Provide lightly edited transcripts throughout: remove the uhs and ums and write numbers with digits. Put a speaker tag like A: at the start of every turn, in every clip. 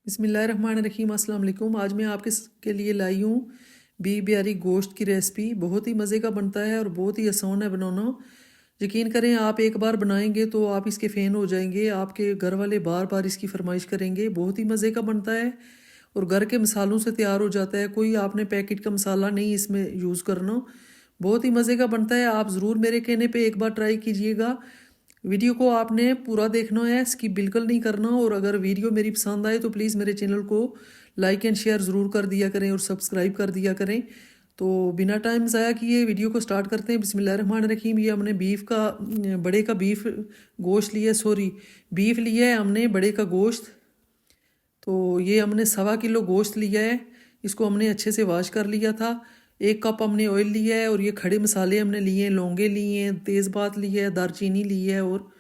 A: बिस्मिल्लाहिर्रहमानिर्रहीम अस्सलाम वालेकुम। आज मैं आपके के लिए लाई हूँ बीफ बिहारी गोश्त की रेसिपी। बहुत ही मज़े का बनता है और बहुत ही आसान है बनाना। यकीन करें, आप एक बार बनाएंगे तो आप इसके फ़ैन हो जाएंगे। आपके घर वाले बार बार इसकी फरमाइश करेंगे। बहुत ही मज़े का बनता है और घर के मसालों से तैयार हो जाता है। कोई आपने पैकेट का मसाला नहीं इसमें यूज़ करना। बहुत ही मज़े का बनता है। आप ज़रूर मेरे कहने पे एक बार ट्राई कीजिएगा। वीडियो को आपने पूरा देखना है, स्किप बिल्कुल नहीं करना। और अगर वीडियो मेरी पसंद आए तो प्लीज़ मेरे चैनल को लाइक एंड शेयर ज़रूर कर दिया करें और सब्सक्राइब कर दिया करें। तो बिना टाइम ज़ाया किए वीडियो को स्टार्ट करते हैं। बिस्मिल्लाहिर्रहमानिर्रहीम। ये हमने बीफ का बड़े का बीफ गोश्त लिया, सॉरी बीफ लिया है हमने बड़े का गोश्त। तो ये हमने 1.25 किलो गोश्त लिया है। इसको हमने अच्छे से वॉश कर लिया था। 1 कप हमने ऑयल लिया है और ये खड़े मसाले हमने लिए हैं, लौंगे लिए हैं, तेज़पात लिया है, दारचीनी ली है और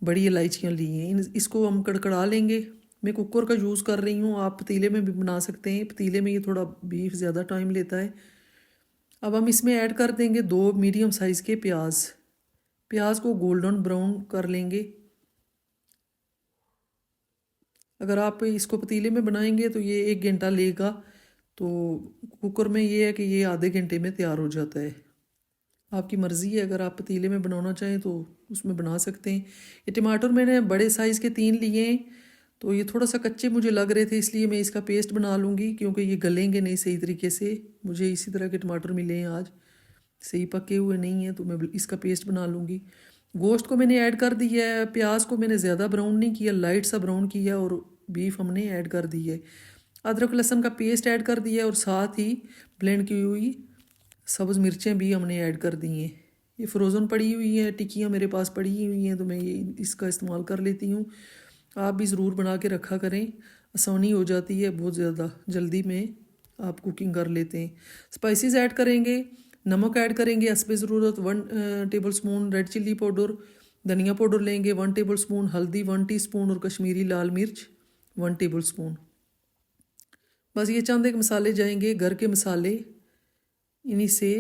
A: बड़ी इलायचियाँ ली हैं। इसको हम कड़कड़ा लेंगे। मैं कुकर का यूज़ कर रही हूँ, आप पतीले में भी बना सकते हैं। पतीले में ये थोड़ा बीफ ज़्यादा टाइम लेता है। अब हम इसमें ऐड कर देंगे 2 मीडियम साइज़ के प्याज। प्याज को गोल्डन ब्राउन कर लेंगे। अगर आप इसको पतीले में बनाएंगे तो ये 1 घंटा लेगा। तो कुकर में ये है कि ये आधे घंटे में तैयार हो जाता है। आपकी मर्ज़ी है, अगर आप पतीले में बनाना चाहें तो उसमें बना सकते हैं। ये टमाटर मैंने बड़े साइज़ के 3 लिए हैं। तो ये थोड़ा सा कच्चे मुझे लग रहे थे, इसलिए मैं इसका पेस्ट बना लूँगी, क्योंकि ये गलेंगे नहीं सही तरीके से। मुझे इसी तरह के टमाटर मिले हैं आज, सही पके हुए नहीं हैं, तो मैं इसका पेस्ट बना लूँगी। गोश्त को मैंने ऐड कर दिया है। प्याज को मैंने ज़्यादा ब्राउन नहीं किया, लाइट सा ब्राउन किया और बीफ हमने ऐड कर दी है। अदरक लहसुन का पेस्ट ऐड कर दिया है और साथ ही ब्लेंड की हुई सब्ज़ मिर्चें भी हमने ऐड कर दी हैं। ये फ्रोज़न पड़ी हुई हैं, टिक्कियाँ मेरे पास पड़ी हुई हैं, तो मैं ये इसका इस्तेमाल कर लेती हूँ। आप भी ज़रूर बना के रखा करें, आसानी हो जाती है बहुत ज़्यादा, जल्दी में आप कुकिंग कर लेते हैं। स्पाइसेस ऐड करेंगे, नमक ऐड करेंगे हस्बे ज़रूरत, 1 table spoon red chilli powder, धनिया पाउडर लेंगे 1 टेबल स्पून, हल्दी 1 टीस्पून और कश्मीरी लाल मिर्च 1 टेबल स्पून। बस ये चंद एक मसाले जाएंगे, घर के मसाले। इन्हीं से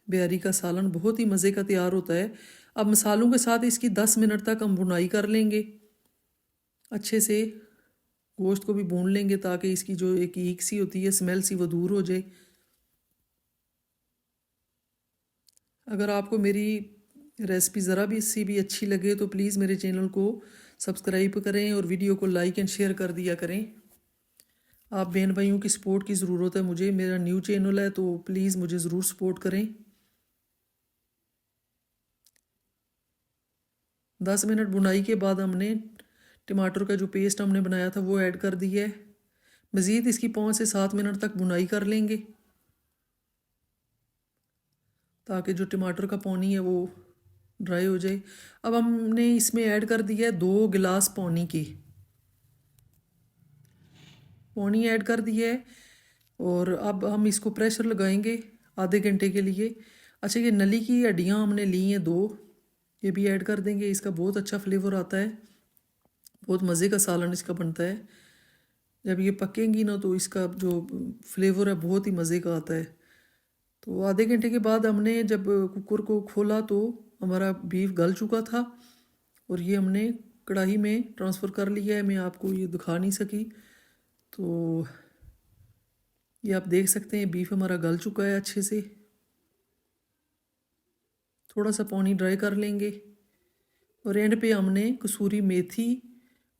A: बिहारी का सालन बहुत ही मज़े का तैयार होता है। अब मसालों के साथ इसकी 10 मिनट तक हम भुनाई कर लेंगे। अच्छे से गोश्त को भी भून लेंगे ताकि इसकी जो एक ईख सी होती है, स्मेल सी, वो दूर हो जाए। अगर आपको मेरी रेसिपी ज़रा भी सी भी अच्छी लगे तो प्लीज़ मेरे चैनल को सब्सक्राइब करें और वीडियो को लाइक एंड शेयर कर दिया करें। आप बहन भाइयों की सपोर्ट की ज़रूरत है मुझे। मेरा न्यू चैनल है, तो प्लीज़ मुझे ज़रूर सपोर्ट करें। 10 मिनट बुनाई के बाद हमने टमाटर का जो पेस्ट हमने बनाया था वो ऐड कर दिया है। मज़ीद इसकी 5 से 7 मिनट तक बुनाई कर लेंगे ताकि जो टमाटर का पानी है वो ड्राई हो जाए। अब हमने इसमें ऐड कर दिया है 2 गिलास पानी ऐड कर दिया है। और अब हम इसको प्रेशर लगाएंगे आधे घंटे के लिए। अच्छा, ये नली की हड्डियाँ हमने ली हैं 2, ये भी ऐड कर देंगे। इसका बहुत अच्छा फ्लेवर आता है, बहुत मज़े का सालन इसका बनता है। जब ये पकेंगी ना तो इसका जो फ्लेवर है बहुत ही मज़े का आता है। तो आधे घंटे के बाद हमने जब कुकर को खोला तो हमारा बीफ गल चुका था और ये हमने कढ़ाई में ट्रांसफ़र कर लिया है। मैं आपको ये दिखा नहीं सकी, तो ये आप देख सकते हैं बीफ हमारा गल चुका है अच्छे से। थोड़ा सा पानी ड्राई कर लेंगे और एंड पे हमने कसूरी मेथी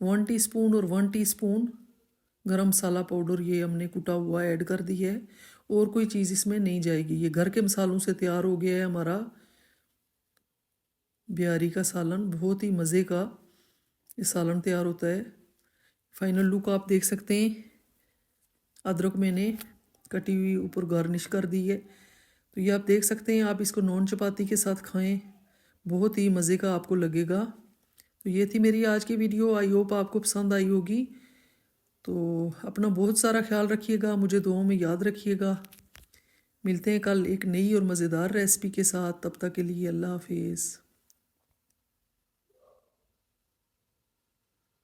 A: 1 टीस्पून और 1 टीस्पून गरम मसाला पाउडर ये हमने कुटा हुआ ऐड कर दिया है। और कोई चीज़ इसमें नहीं जाएगी। ये घर के मसालों से तैयार हो गया है हमारा बिहारी का सालन। बहुत ही मज़े का ये सालन तैयार होता है। फाइनल लुक आप देख सकते हैं। अदरक मैंने कटी हुई ऊपर गार्निश कर दी है। तो ये आप देख सकते हैं। आप इसको नॉन चपाती के साथ खाएं, बहुत ही मज़े का आपको लगेगा। तो ये थी मेरी आज की वीडियो। आई होप आपको पसंद आई होगी। तो अपना बहुत सारा ख्याल रखिएगा, मुझे दुआओं में याद रखिएगा। मिलते हैं कल एक नई और मज़ेदार रेसिपी के साथ। तब तक के लिए अल्लाह हाफिज़।